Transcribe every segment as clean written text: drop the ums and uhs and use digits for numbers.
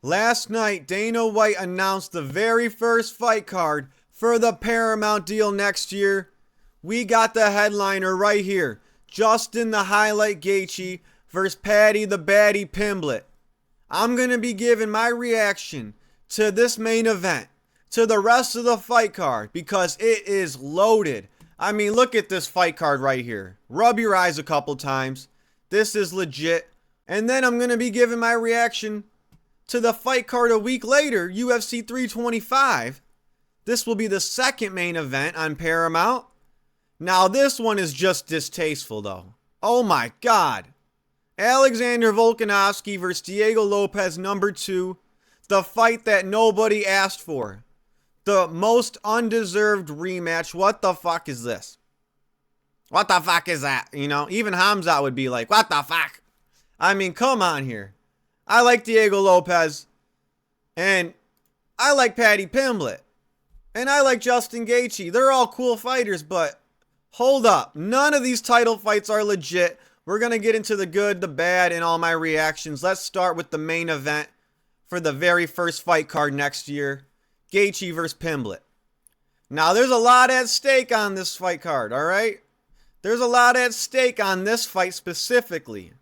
Last night, Dana White announced the very first fight card for the Paramount deal next year. We got the headliner right here. Justin the Highlight Gaethje versus Paddy the Baddie Pimblett. I'm going to be giving my reaction to this main event, to the rest of the fight card, because it is loaded. I mean, look at this fight card right here. Rub your eyes a couple times. This is legit. And then I'm going to be giving my reaction to the fight card a week later, UFC 325. This will be the second main event on Paramount. Now, this one is just distasteful, though. Oh my God. Alexander Volkanovski versus Diego Lopez, number 2. The fight that nobody asked for. The most undeserved rematch. What the fuck is this? What the fuck is that? You know, even Hamzat would be like, what the fuck? I mean, come on here. I like Diego Lopez. And I like Paddy Pimblett. And I like Justin Gaethje. They're all cool fighters, but hold up. None of these title fights are legit. We're going to get into the good, the bad, and all my reactions. Let's start with the main event for the very first fight card next year. Gaethje versus Pimblett. Now, there's a lot at stake on this fight card, all right? There's a lot at stake on this fight specifically.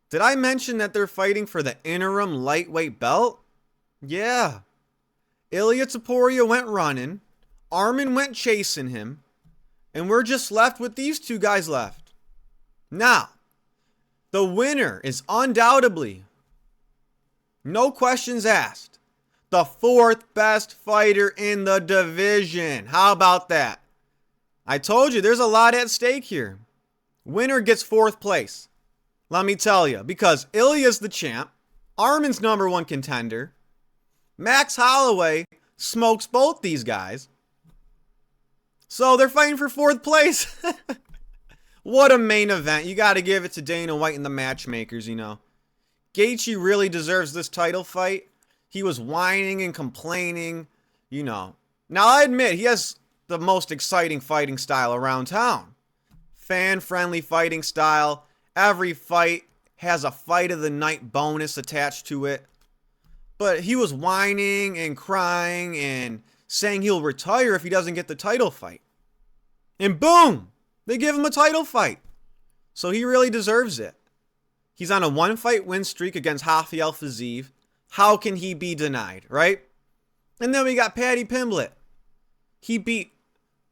Did I mention that they're fighting for the interim lightweight belt? Yeah. Ilia Topuria went running. Armin went chasing him. And we're just left with these two guys left. Now, the winner is undoubtedly, no questions asked, the 4th best fighter in the division. How about that? I told you there's a lot at stake here. Winner gets 4th place. Let me tell you, because Ilia's the champ, Armin's number 1 contender, Max Holloway smokes both these guys, so they're fighting for 4th place. What a main event. You got to give it to Dana White and the matchmakers, you know. Gaethje really deserves this title fight. He was whining and complaining, you know. Now, I admit, he has the most exciting fighting style around town. Fan-friendly fighting style. Every fight has a fight of the night bonus attached to it. But he was whining and crying and saying he'll retire if he doesn't get the title fight. And boom! They give him a title fight. So he really deserves it. He's on a 1-fight win streak against Rafael Fiziev. How can he be denied, right? And then we got Paddy Pimblett. He beat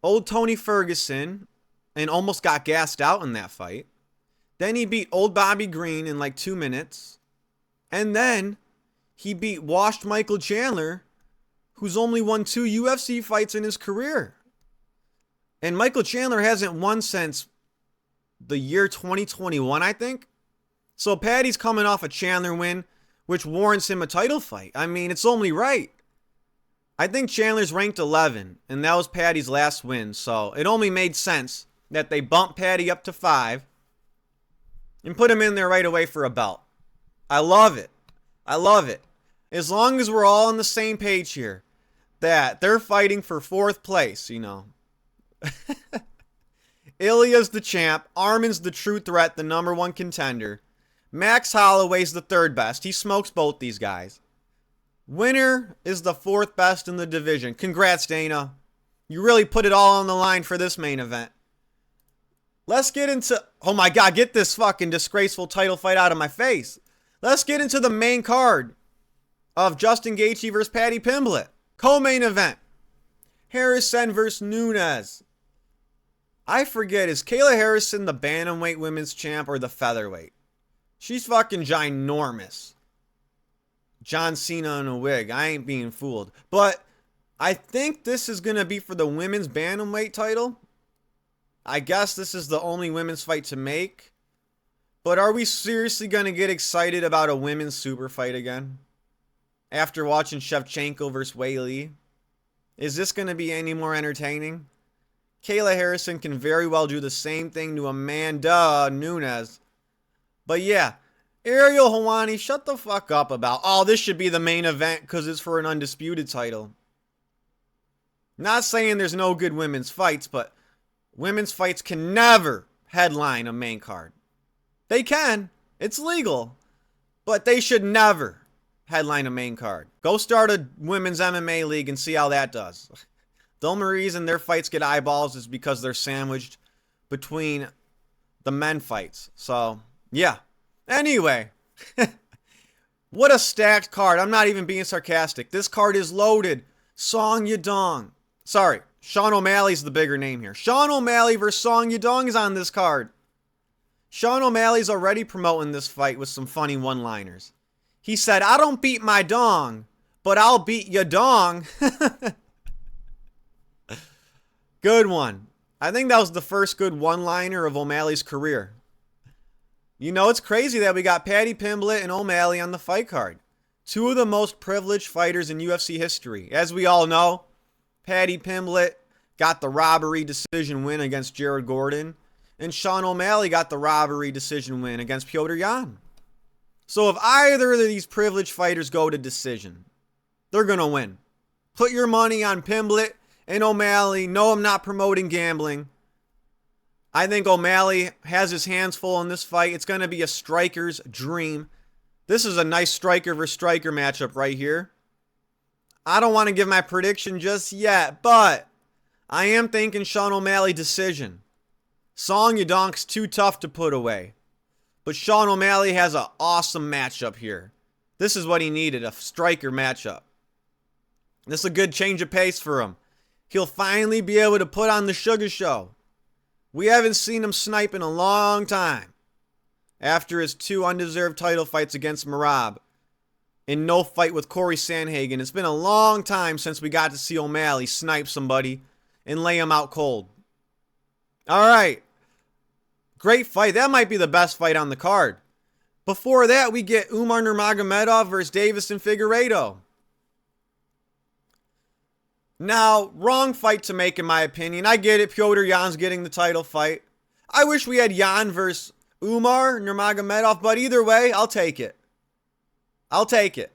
old Tony Ferguson and almost got gassed out in that fight. Then he beat old Bobby Green in like 2 minutes. And then he beat washed Michael Chandler, who's only won 2 UFC fights in his career. And Michael Chandler hasn't won since the year 2021, I think. So Paddy's coming off a Chandler win, which warrants him a title fight. I mean, it's only right. I think Chandler's ranked 11, and that was Paddy's last win. So it only made sense that they bumped Paddy up to 5 and put him in there right away for a belt. I love it. I love it. As long as we're all on the same page here, that they're fighting for 4th place, you know. Ilia's the champ. Armin's the true threat, the number 1 contender. Max Holloway's the 3rd best. He smokes both these guys. Winner is the 4th best in the division. Congrats, Dana. You really put it all on the line for this main event. Let's get into... Oh my God, get this fucking disgraceful title fight out of my face. Let's get into the main card of Justin Gaethje versus Paddy Pimblett. Co-main event. Harrison versus Nunes. I forget, is Kayla Harrison the bantamweight women's champ or the featherweight? She's fucking ginormous. John Cena in a wig. I ain't being fooled. But I think this is going to be for the women's bantamweight title. I guess this is the only women's fight to make. But are we seriously going to get excited about a women's super fight again? After watching Shevchenko versus Wei Li? Is this going to be any more entertaining? Kayla Harrison can very well do the same thing to Amanda Nunes. But yeah, Ariel Helwani, shut the fuck up about, oh, this should be the main event because it's for an undisputed title. Not saying there's no good women's fights, but women's fights can never headline a main card. They can. It's legal. But they should never headline a main card. Go start a women's MMA league and see how that does. The only reason their fights get eyeballs is because they're sandwiched between the men fights. So, yeah. Anyway, what a stacked card. I'm not even being sarcastic. This card is loaded. Song Yadong. Sorry, Sean O'Malley's the bigger name here. Sean O'Malley versus Song Yadong is on this card. Sean O'Malley's already promoting this fight with some funny one-liners. He said, I don't beat my dong, but I'll beat your dong. Good one. I think that was the first good one-liner of O'Malley's career. You know, it's crazy that we got Paddy Pimblett and O'Malley on the fight card. Two of the most privileged fighters in UFC history. As we all know, Paddy Pimblett got the robbery decision win against Jared Gordon, and Sean O'Malley got the robbery decision win against Petr Yan. So if either of these privileged fighters go to decision, they're going to win. Put your money on Pimblett and O'Malley. No, I'm not promoting gambling. I think O'Malley has his hands full in this fight. It's going to be a striker's dream. This is a nice striker versus striker matchup right here. I don't want to give my prediction just yet, but I am thinking Sean O'Malley decision. Song Yadong's too tough to put away. But Sean O'Malley has an awesome matchup here. This is what he needed, a striker matchup. This is a good change of pace for him. He'll finally be able to put on the sugar show. We haven't seen him snipe in a long time. After his 2 undeserved title fights against Merab and no fight with Corey Sandhagen, it's been a long time since we got to see O'Malley snipe somebody and lay him out cold. All right. Great fight. That might be the best fight on the card. Before that, we get Umar Nurmagomedov versus Davison Figueiredo. Now, wrong fight to make in my opinion. I get it. Petr Yan's getting the title fight. I wish we had Yan versus Umar Nurmagomedov, but either way, I'll take it. I'll take it.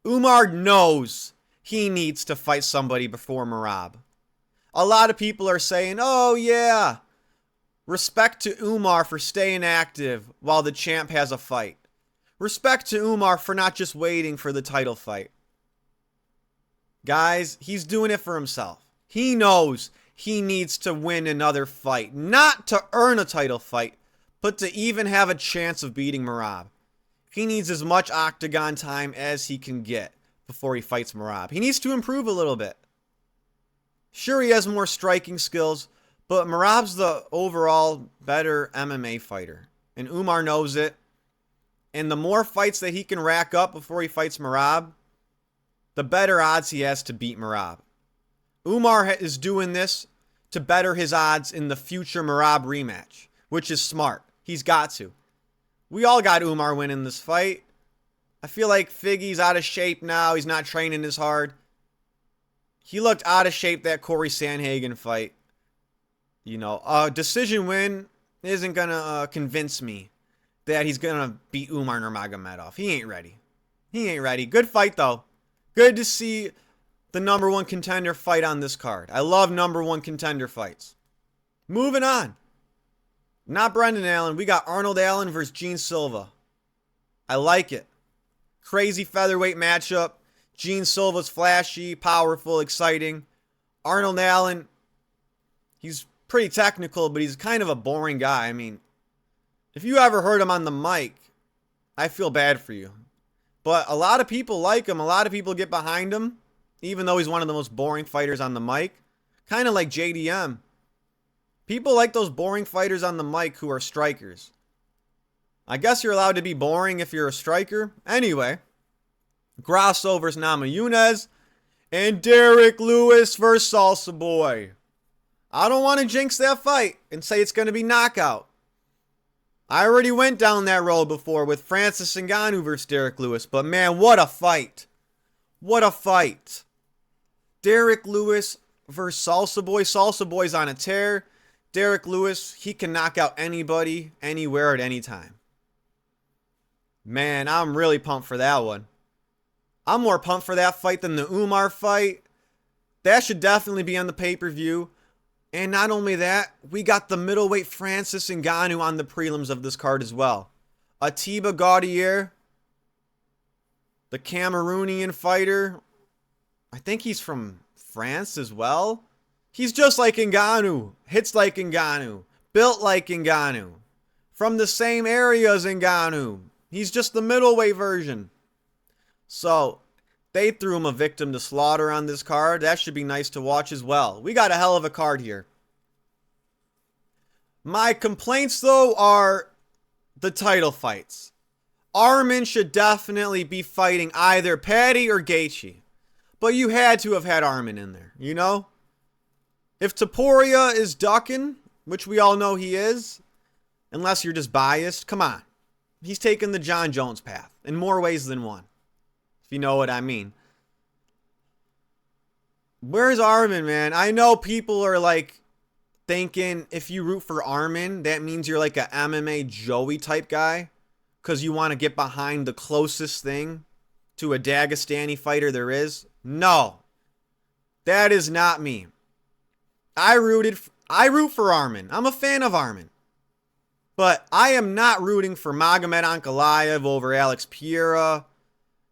Umar knows he needs to fight somebody before Merab. A lot of people are saying, oh yeah, respect to Umar for staying active while the champ has a fight. Respect to Umar for not just waiting for the title fight. Guys, he's doing it for himself. He knows he needs to win another fight. Not to earn a title fight, but to even have a chance of beating Merab. He needs as much octagon time as he can get before he fights Merab. He needs to improve a little bit. Sure, he has more striking skills, but Merab's the overall better MMA fighter. And Umar knows it. And the more fights that he can rack up before he fights Merab, the better odds he has to beat Merab. Umar is doing this to better his odds in the future Merab rematch, which is smart. He's got to. We all got Umar winning this fight. I feel like Figgy's out of shape now. He's not training as hard. He looked out of shape that Corey Sandhagen fight. You know, a decision win isn't going to convince me that he's going to beat Umar Nurmagomedov. He ain't ready. He ain't ready. Good fight, though. Good to see the number one contender fight on this card. I love number one contender fights. Moving on. Not Brendan Allen. We got Arnold Allen versus Gene Silva. I like it. Crazy featherweight matchup. Gene Silva's flashy, powerful, exciting. Arnold Allen, he's pretty technical, but he's kind of a boring guy. I mean, if you ever heard him on the mic, I feel bad for you. But a lot of people like him. A lot of people get behind him, even though he's one of the most boring fighters on the mic. Kind of like JDM. People like those boring fighters on the mic who are strikers. I guess you're allowed to be boring if you're a striker. Anyway, Grasso versus Namajunas, and Derek Lewis versus Salsa Boy. I don't want to jinx that fight and say it's going to be knockout. I already went down that road before with Francis Ngannou versus Derek Lewis, but man, what a fight. What a fight. Derek Lewis versus Salsa Boy. Salsa Boy's on a tear. Derek Lewis, he can knock out anybody, anywhere, at any time. Man, I'm really pumped for that one. I'm more pumped for that fight than the Umar fight. That should definitely be on the pay-per-view. And not only that, we got the middleweight Francis Ngannou on the prelims of this card as well. Atiba Gaudier the Cameroonian fighter. I think he's from France as well. He's just like Ngannou, hits like Ngannou, built like Ngannou, from the same area as Ngannou. He's just the middleweight version. So they threw him a victim to slaughter on this card. That should be nice to watch as well. We got a hell of a card here. My complaints, though, are the title fights. Arman should definitely be fighting either Paddy or Gaethje. But you had to have had Arman in there, you know? If Topuria is ducking, which we all know he is, unless you're just biased, come on. He's taken the John Jones path in more ways than one, if you know what I mean. Where's Arman, man? I know people are like thinking if you root for Arman, that means you're like a MMA Joey type guy because you want to get behind the closest thing to a Dagestani fighter there is. No, that is not me. I root for Arman. I'm a fan of Arman. But I am not rooting for Magomed Ankalaev over Alex Pereira.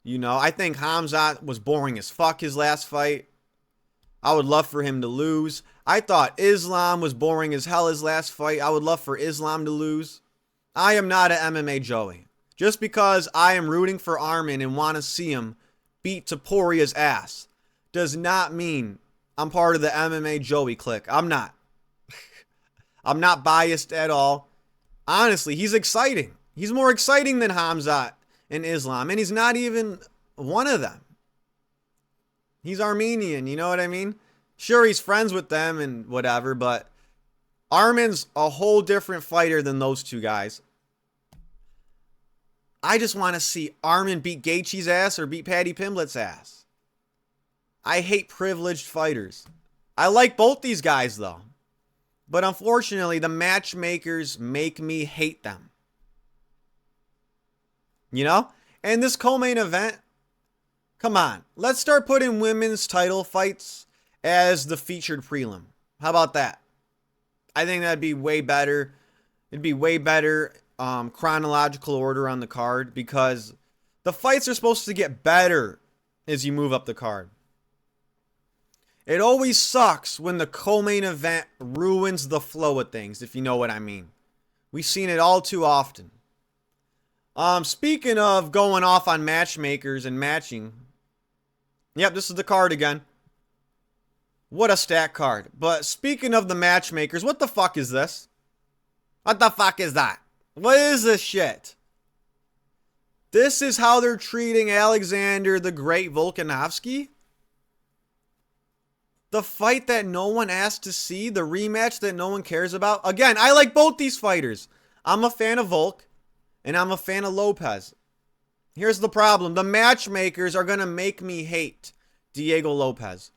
You know, I think Khamzat was boring as fuck his last fight. I would love for him to lose. I thought Islam was boring as hell his last fight. I would love for Islam to lose. I am not an MMA Joey. Just because I am rooting for Arman and want to see him beat Topuria's ass does not mean I'm part of the MMA Joey clique. I'm not. I'm not biased at all. Honestly, he's exciting. He's more exciting than Khamzat and Islam, and he's not even one of them. He's Armenian, you know what I mean? Sure, he's friends with them and whatever, but Arman's a whole different fighter than those two guys. I just want to see Arman beat Gaethje's ass or beat Paddy Pimblett's ass. I hate privileged fighters. I like both these guys, though. But unfortunately, the matchmakers make me hate them. You know? And this co-main event, come on. Let's start putting women's title fights as the featured prelim. How about that? I think that'd be way better. It'd be way better chronological order on the card because the fights are supposed to get better as you move up the card. It always sucks when the co-main event ruins the flow of things, if you know what I mean. We've seen it all too often. Speaking of going off on matchmakers and matching. Yep, this is the card again. What a stack card. But speaking of the matchmakers, what the fuck is this? What the fuck is that? What is this shit? This is how they're treating Alexander the Great Volkanovski? The fight that no one asked to see, the rematch that no one cares about. Again, I like both these fighters. I'm a fan of Volk, and I'm a fan of Lopez. Here's the problem. The matchmakers are going to make me hate Diego Lopez.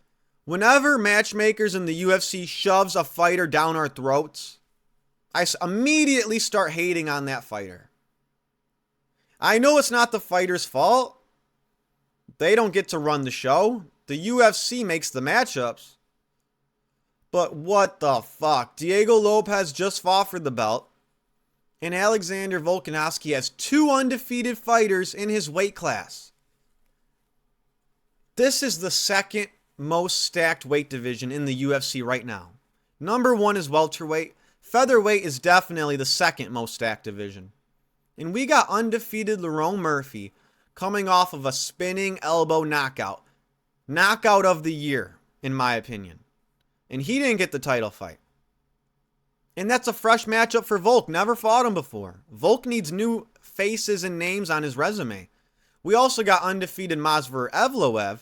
Whenever matchmakers in the UFC shoves a fighter down our throats, I immediately start hating on that fighter. I know it's not the fighter's fault. They don't get to run the show. The UFC makes the matchups. But what the fuck? Diego Lopez just fought for the belt. And Alexander Volkanovski has 2 undefeated fighters in his weight class. This is the second most stacked weight division in the UFC right now. Number 1 is welterweight. Featherweight is definitely the second most stacked division. And we got undefeated Lerone Murphy coming off of a spinning elbow knockout. Knockout of the year, in my opinion. And he didn't get the title fight. And that's a fresh matchup for Volk. Never fought him before. Volk needs new faces and names on his resume. We also got undefeated Masvidal Evloev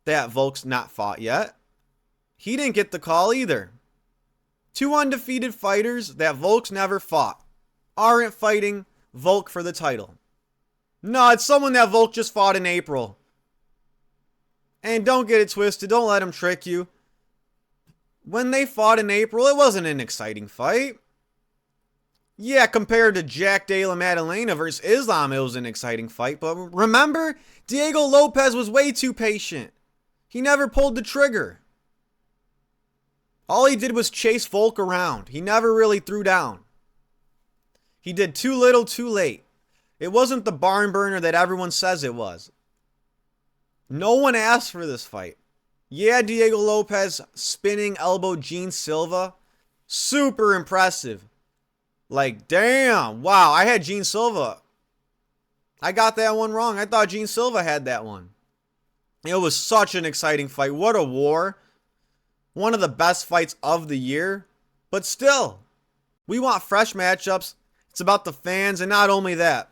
that Volk's not fought yet. He didn't get the call either. 2 undefeated fighters that Volk's never fought aren't fighting Volk for the title. No, it's someone that Volk just fought in April. And don't get it twisted. Don't let him trick you. When they fought in April, it wasn't an exciting fight. Yeah, compared to Jack Della Maddalena versus Islam, it was an exciting fight. But remember, Diego Lopez was way too patient. He never pulled the trigger. All he did was chase Volk around. He never really threw down. He did too little, too late. It wasn't the barn burner that everyone says it was. No one asked for this fight. Yeah, Diego Lopez spinning elbow Gene Silva. Super impressive. Like, damn. Wow, I had Gene Silva. I got that one wrong. I thought Gene Silva had that one. It was such an exciting fight. What a war. One of the best fights of the year. But still, we want fresh matchups. It's about the fans, and not only that.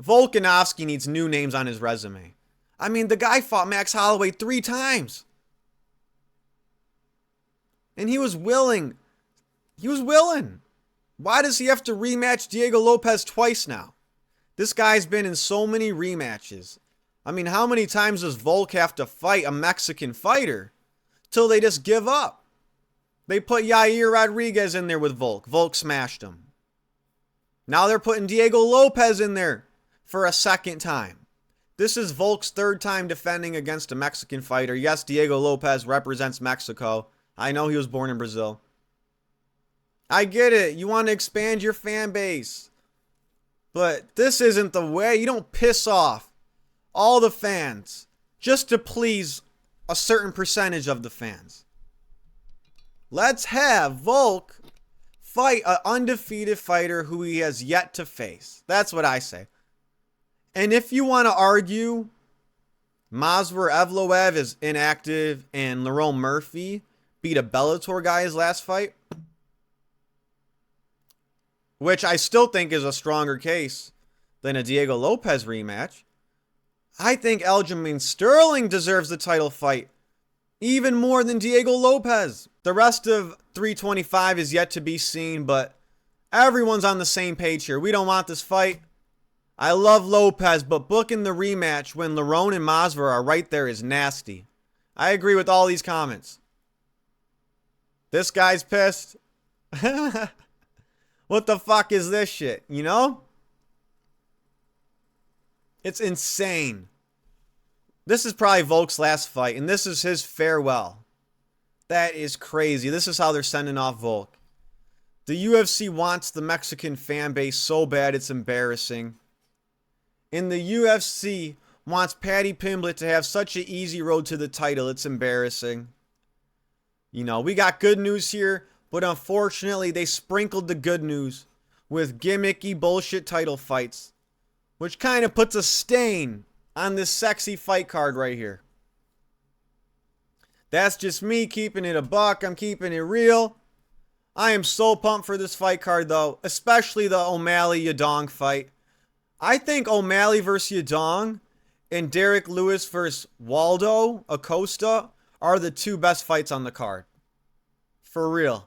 Volkanovski needs new names on his resume. I mean, the guy fought Max Holloway 3 times. And he was willing. He was willing. Why does he have to rematch Diego Lopez twice now? This guy's been in so many rematches. I mean, how many times does Volk have to fight a Mexican fighter till they just give up? They put Yair Rodriguez in there with Volk. Volk smashed him. Now they're putting Diego Lopez in there for a second time. This is Volk's 3rd time defending against a Mexican fighter. Yes, Diego Lopez represents Mexico. I know he was born in Brazil. I get it. You want to expand your fan base. But this isn't the way. You don't piss off all the fans just to please a certain percentage of the fans. Let's have Volk fight an undefeated fighter who he has yet to face. That's what I say. And if you want to argue Movsar Evloev is inactive and Lerone Murphy beat a Bellator guy his last fight, which I still think is a stronger case than a Diego Lopez rematch, I think Aljamain Sterling deserves the title fight even more than Diego Lopez. The rest of 325 is yet to be seen, but everyone's on the same page here. We don't want this fight. I love Lopez, but booking the rematch when Lerone and Movsar are right there is nasty. I agree with all these comments. This guy's pissed. What the fuck is this shit, you know? It's insane. This is probably Volk's last fight, and this is his farewell. That is crazy. This is how they're sending off Volk. The UFC wants the Mexican fan base so bad it's embarrassing. And the UFC wants Paddy Pimblett to have such an easy road to the title, it's embarrassing. You know, we got good news here, but unfortunately they sprinkled the good news with gimmicky bullshit title fights, which kind of puts a stain on this sexy fight card right here. That's just me keeping it a buck. I'm keeping it real. I am so pumped for this fight card though, especially the O'Malley-Yadong fight. I think O'Malley versus Yadong and Derek Lewis versus Waldo Acosta are the 2 best fights on the card. For real.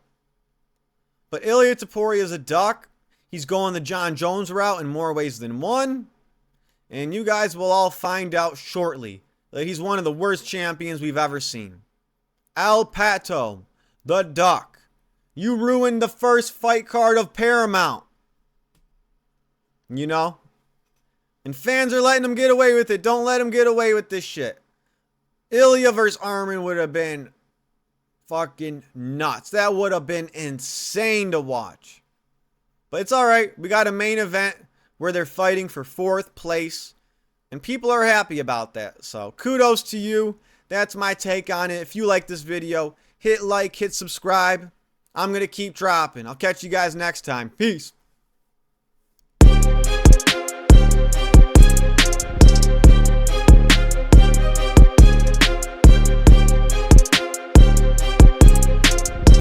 But Ilia Topuria is a duck. He's going the John Jones route in more ways than one. And you guys will all find out shortly that he's one of the worst champions we've ever seen. Al Pato, the duck. You ruined the first fight card of Paramount. You know? And fans are letting him get away with it. Don't let him get away with this shit. Ilia versus Arman would have been fucking nuts. That would have been insane to watch. But it's alright. We got a main event where they're fighting for 4th place. And people are happy about that. So kudos to you. That's my take on it. If you like this video, hit like, hit subscribe. I'm going to keep dropping. I'll catch you guys next time. Peace.